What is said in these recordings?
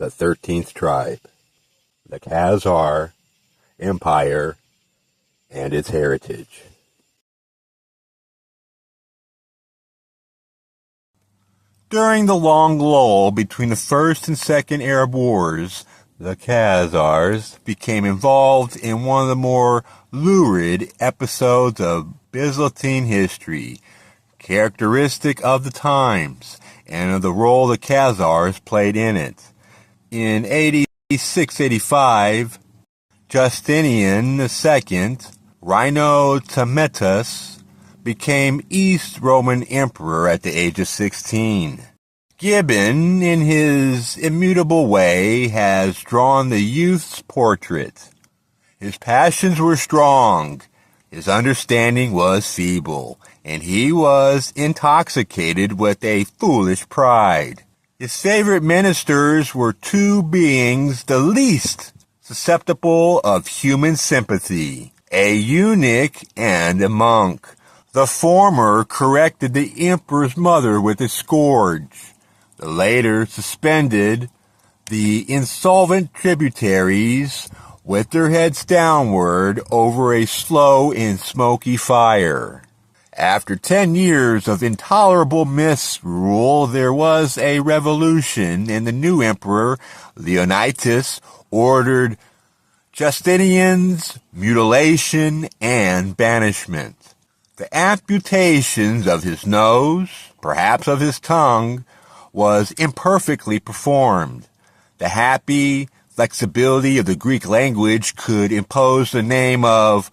the 13th tribe, the Khazar Empire, and its heritage. During the long lull between the First and Second Arab Wars, the Khazars became involved in one of the more lurid episodes of Byzantine history, characteristic of the times and of the role the Khazars played in it. In AD 685, Justinian II, Rhinotametus, became East Roman Emperor at the age of 16. Gibbon, in his immutable way, has drawn the youth's portrait. His passions were strong, his understanding was feeble, and he was intoxicated with a foolish pride. His favorite ministers were two beings the least susceptible of human sympathy, a eunuch and a monk. The former corrected the emperor's mother with a scourge. The latter suspended the insolvent tributaries with their heads downward over a slow and smoky fire. After 10 years of intolerable misrule, there was a revolution, and the new emperor, Leonidas, ordered Justinian's mutilation and banishment. The amputations of his nose, perhaps of his tongue, was imperfectly performed. The happy flexibility of the Greek language could impose the name of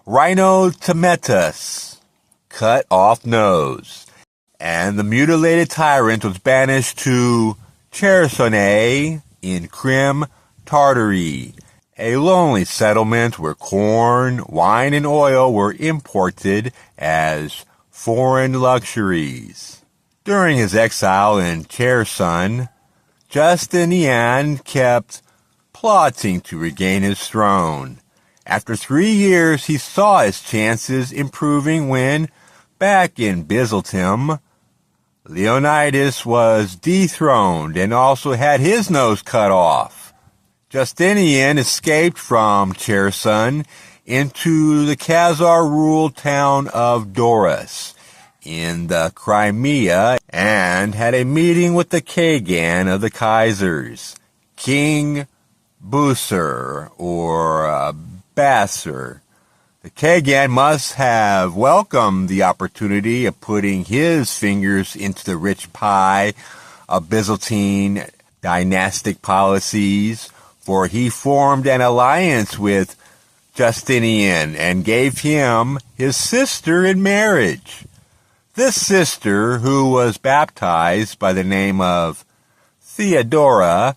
Rhinotametus, cut off nose, and the mutilated tyrant was banished to Chersonese in Crim Tartary, a lonely settlement where corn, wine, and oil were imported as foreign luxuries. During his exile in Cherson, Justinian kept plotting to regain his throne. After 3 years, he saw his chances improving when, back in Byzantium, Leonidas was dethroned and also had his nose cut off. Justinian escaped from Cherson into the Khazar-ruled town of Doris in the Crimea and had a meeting with the Khagan of the Kaisers, King Busir or Bassir. The Khagan must have welcomed the opportunity of putting his fingers into the rich pie of Byzantine dynastic policies, for he formed an alliance with Justinian and gave him his sister in marriage. This sister, who was baptized by the name of Theodora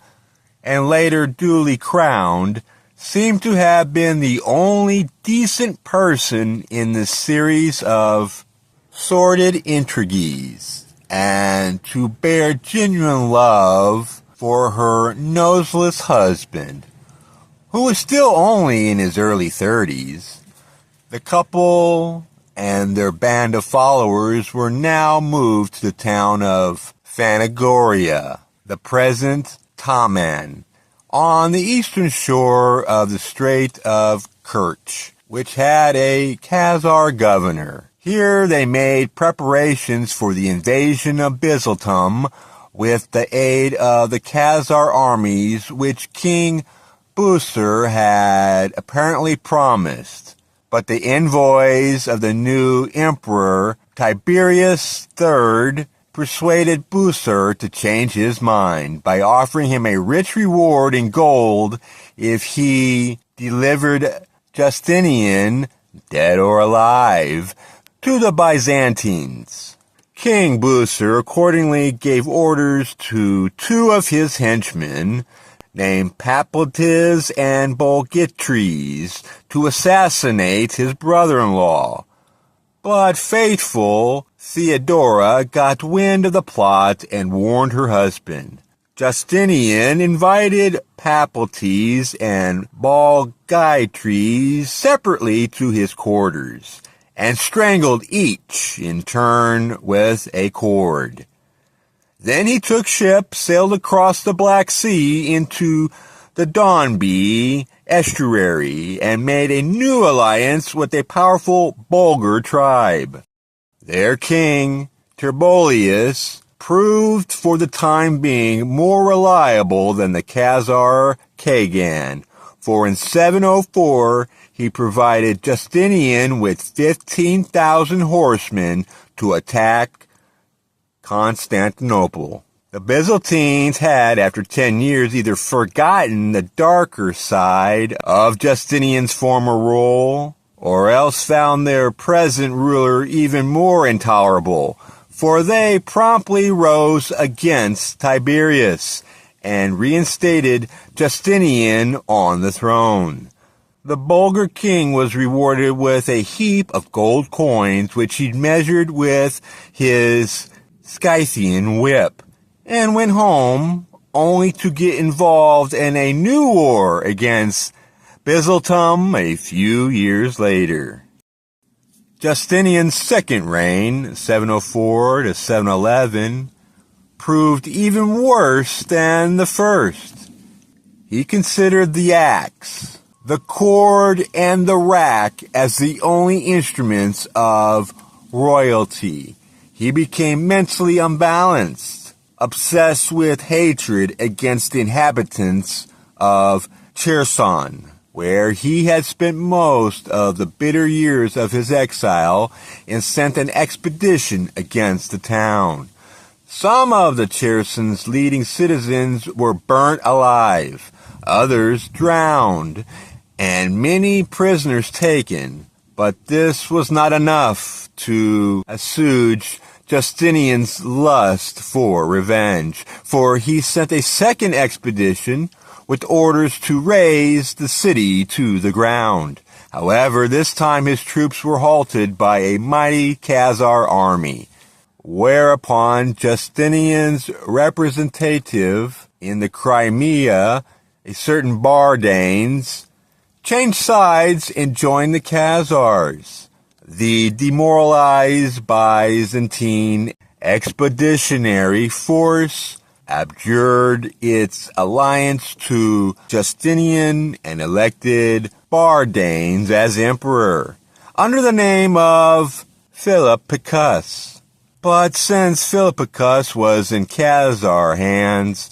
and later duly crowned, seemed to have been the only decent person in the series of sordid intrigues, and to bear genuine love for her noseless husband, who was still only in his early 30s. The couple and their band of followers were now moved to the town of Phanagoria, the present Taman, on the eastern shore of the Strait of Kerch, which had a Khazar governor. Here they made preparations for the invasion of Byzantium with the aid of the Khazar armies which King Busir had apparently promised. But the envoys of the new emperor, Tiberius III, persuaded Busir to change his mind by offering him a rich reward in gold if he delivered Justinian, dead or alive, to the Byzantines. King Busir accordingly gave orders to two of his henchmen, named Papotes and Bolgitres, to assassinate his brother-in-law. But faithful Theodora got wind of the plot and warned her husband. Justinian invited Papotes and Bolgitres separately to his quarters, and strangled each in turn with a cord. Then he took ship, sailed across the Black Sea into the Donby estuary, and made a new alliance with a powerful Bulgar tribe. Their king, Terbollius, proved for the time being more reliable than the Khazar Kagan, for in 704 he provided Justinian with 15,000 horsemen to attack Constantinople. The Byzantines had, after 10 years, either forgotten the darker side of Justinian's former rule, or else found their present ruler even more intolerable, for they promptly rose against Tiberius and reinstated Justinian on the throne. The Bulgar king was rewarded with a heap of gold coins, which he measured with his Scythian whip, and went home only to get involved in a new war against Byzantium a few years later. Justinian's second reign, 704 to 711, proved even worse than the first. He considered the axe, the cord, and the rack as the only instruments of royalty. He became mentally unbalanced, obsessed with hatred against the inhabitants of Cherson, where he had spent most of the bitter years of his exile, and sent an expedition against the town. Some of the Cherson's leading citizens were burnt alive, others drowned, and many prisoners taken. But this was not enough to assuage Justinian's lust for revenge, for he sent a second expedition with orders to raze the city to the ground. However, this time his troops were halted by a mighty Khazar army, whereupon Justinian's representative in the Crimea, a certain Bardanes, changed sides and joined the Khazars. The demoralized Byzantine expeditionary force abjured its alliance to Justinian and elected Bardanes as emperor, under the name of Philippicus. But since Philippicus was in Khazar hands,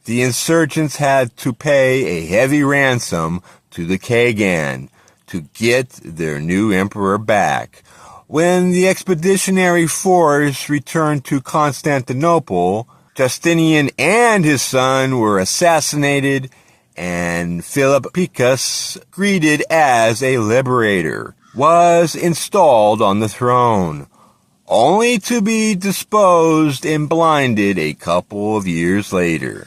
the insurgents had to pay a heavy ransom to the Kagan to get their new emperor back. When the expeditionary force returned to Constantinople, Justinian and his son were assassinated, and Philippicus, greeted as a liberator, was installed on the throne, only to be disposed and blinded a couple of years later.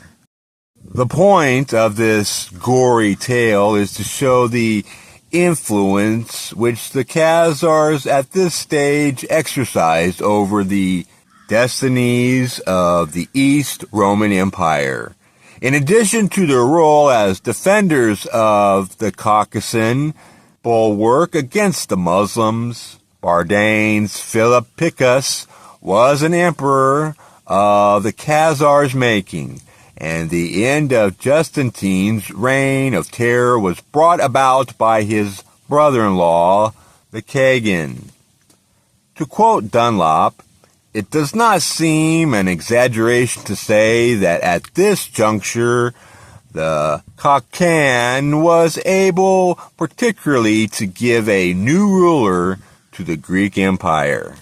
The point of this gory tale is to show the influence which the Khazars at this stage exercised over the destinies of the East Roman Empire. In addition to their role as defenders of the Caucasian bulwark against the Muslims, Bardanes Philippicus was an emperor of the Khazars' making, and the end of Justinian's reign of terror was brought about by his brother-in-law, the Kagan. To quote Dunlop, "It does not seem an exaggeration to say that at this juncture the Kagan was able particularly to give a new ruler to the Greek Empire."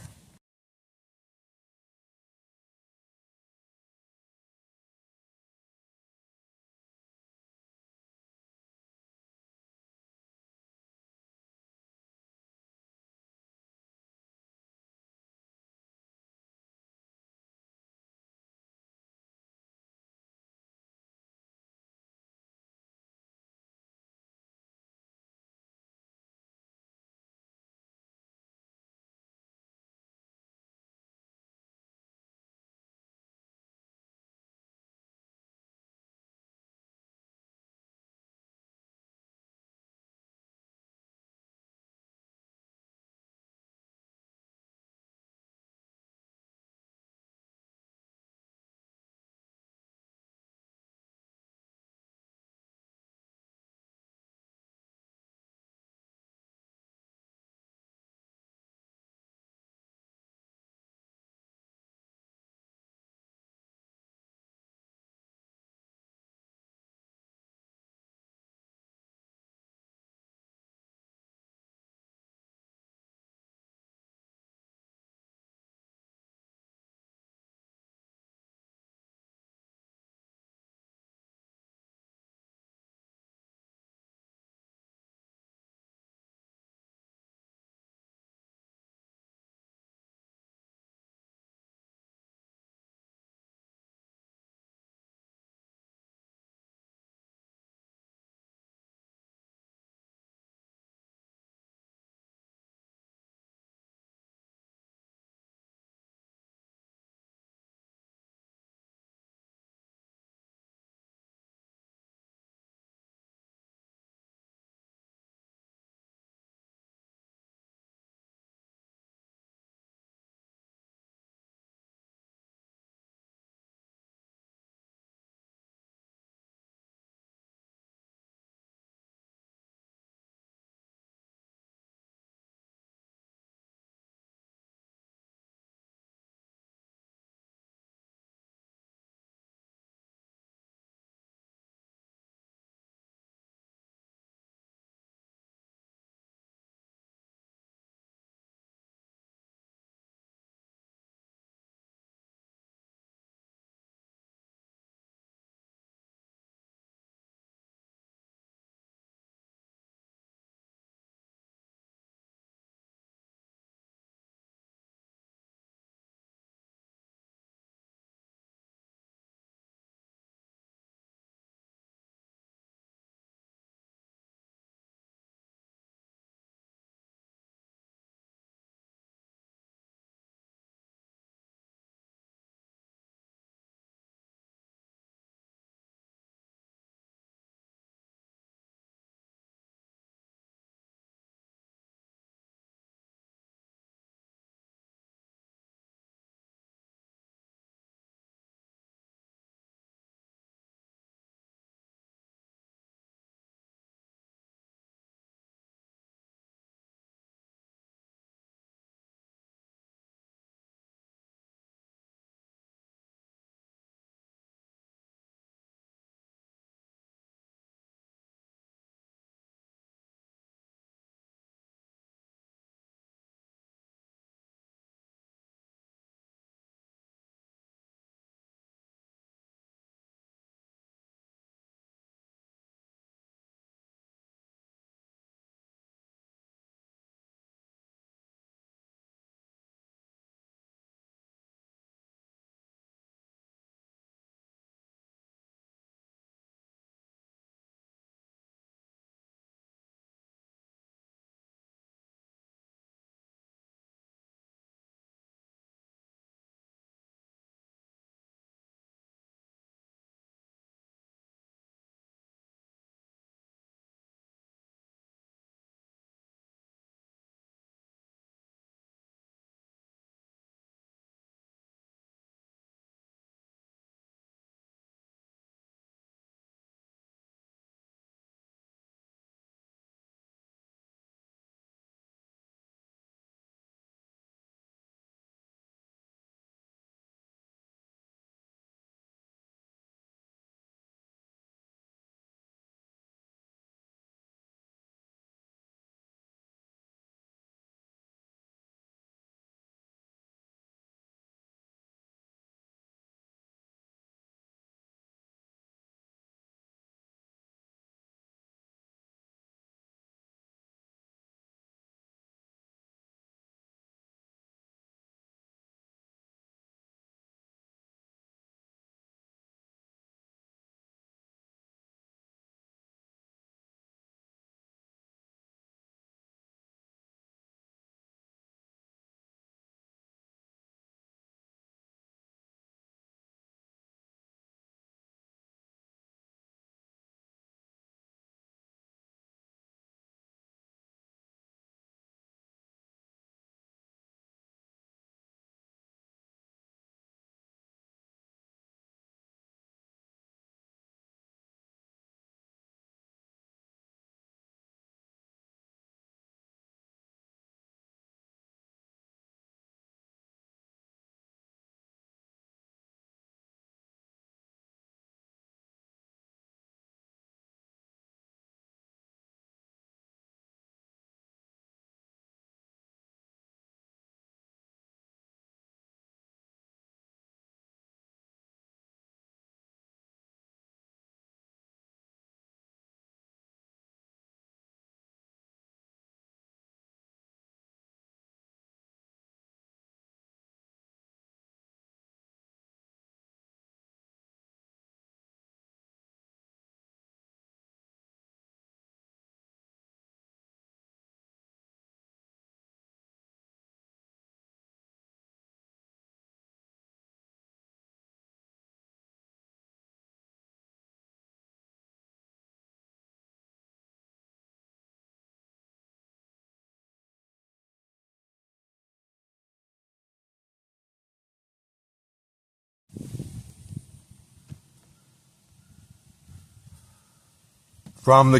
From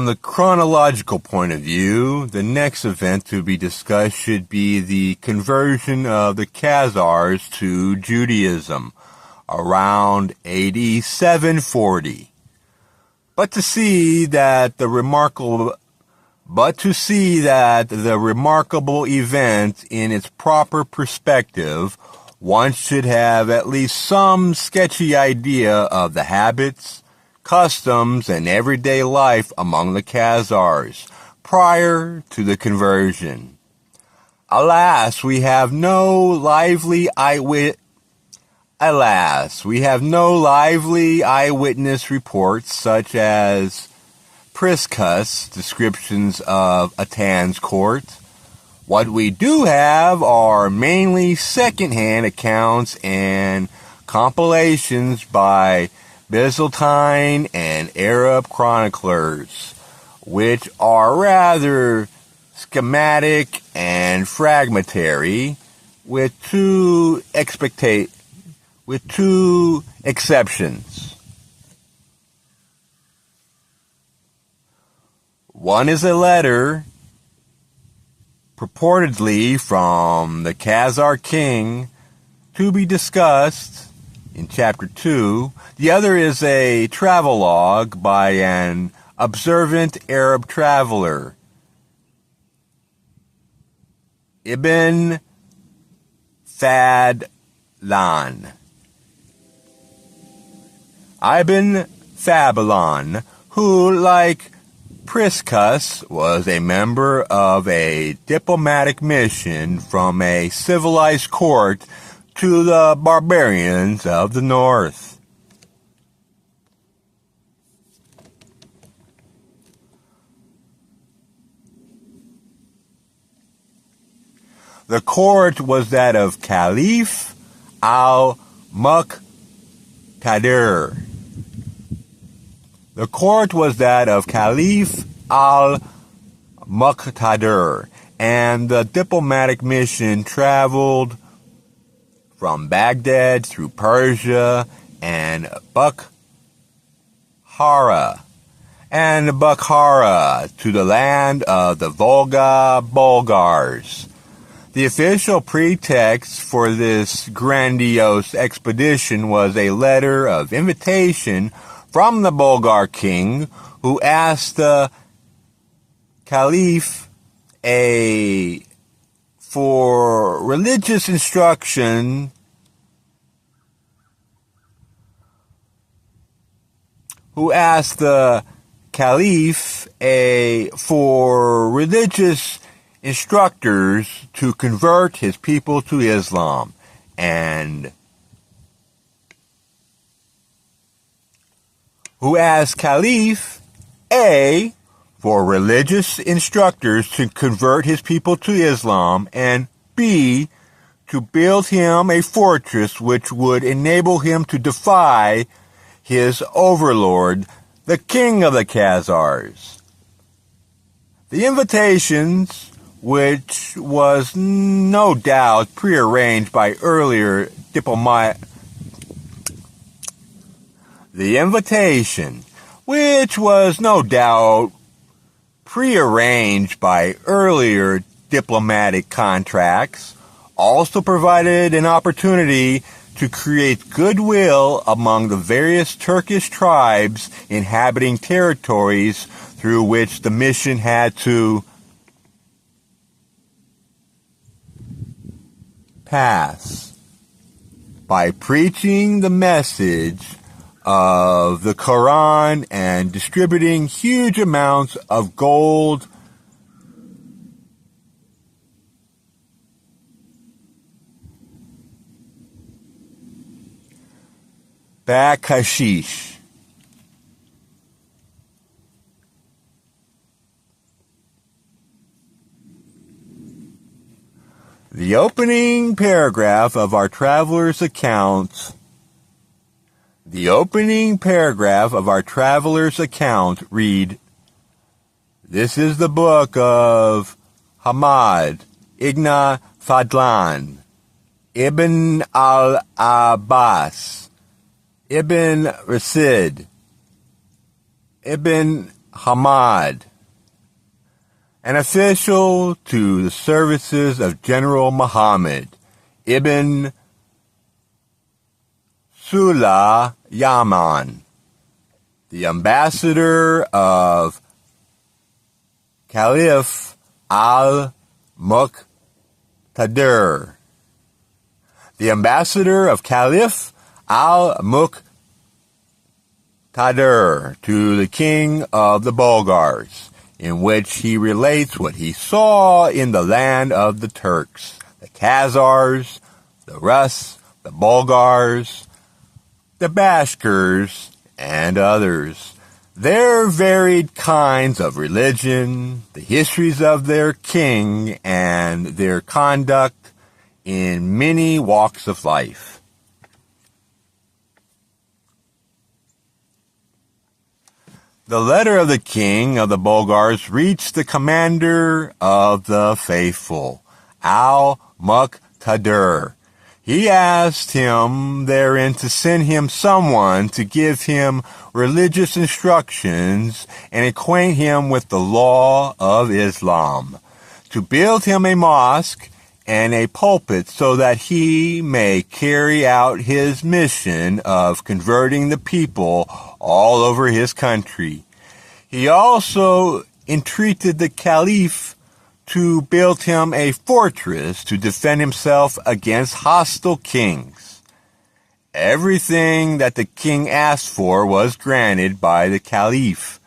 the chronological point of view, the next event to be discussed should be the conversion of the Khazars to Judaism around AD 740. But to see that the remarkable event in its proper perspective, one should have at least some sketchy idea of the habits, customs, and everyday life among the Khazars prior to the conversion. Alas, we have no lively eyewitness reports such as Priscus' descriptions of Atan's court. What we do have are mainly second-hand accounts and compilations by Byzantine and Arab chroniclers, which are rather schematic and fragmentary, with two exceptions. One is a letter purportedly from the Khazar king to be discussed in Chapter 2. The other is a travelogue by an observant Arab traveler, Ibn Fadlan. Who, like Priscus, was a member of a diplomatic mission from a civilized court to the barbarians of the north. The court was that of Caliph al-Muqtadir. And the diplomatic mission traveled from Baghdad through Persia and Bukhara to the land of the Volga Bulgars. The official pretext for this grandiose expedition was a letter of invitation from the Bulgar king, who asked the Caliph for religious instruction for religious instructors to convert his people to Islam, and who asked Caliph A for religious instructors to convert his people to Islam, and B to build him a fortress which would enable him to defy his overlord, the king of the Khazars. The invitations, which was no doubt prearranged by earlier diplomatic contracts, also provided an opportunity to create goodwill among the various Turkish tribes inhabiting territories through which the mission had to pass. By preaching the message of the Quran and distributing huge amounts of gold bakshish. The opening paragraph of our traveler's account read, "This is the book of Hamad ibn Fadlan, Ibn al-Abbas, Ibn Rasid, ibn Hamad, an official to the services of General Muhammad ibn Sulayman, the ambassador of Caliph al-Muqtadir. The ambassador of Caliph al-Muqtadir to the king of the Bulgars, in which he relates what he saw in the land of the Turks, the Khazars, the Rus, the Bulgars, the Bashkirs, and others, their varied kinds of religion, the histories of their king, and their conduct in many walks of life. The letter of the king of the Bulgars reached the commander of the faithful, al-Muqtadir. He asked him therein to send him someone to give him religious instructions and acquaint him with the law of Islam, to build him a mosque and a pulpit so that he may carry out his mission of converting the people all over his country. He also entreated the Caliph to build him a fortress to defend himself against hostile kings. Everything that the king asked for was granted by the Caliph.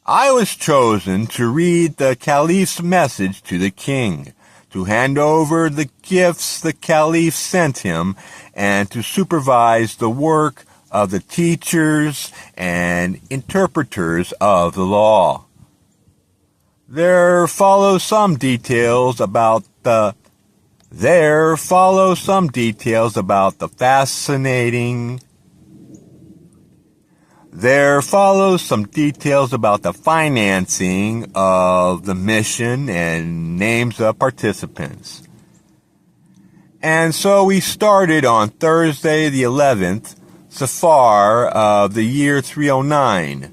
I was chosen to read the Caliph's message to the king, to hand over the gifts the Caliph sent him, and to supervise the work of the teachers and interpreters of the law. There follow some details about the financing of the mission and names of participants. And so we started on Thursday the 11th, Safar of the year 309,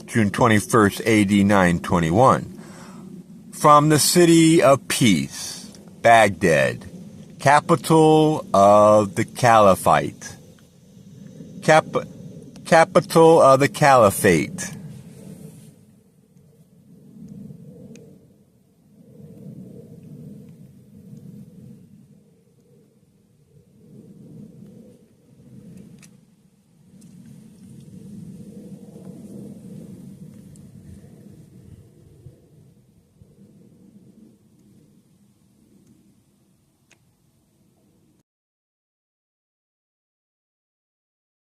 June 21st, AD 921. From the city of peace, Baghdad, capital of the Caliphate.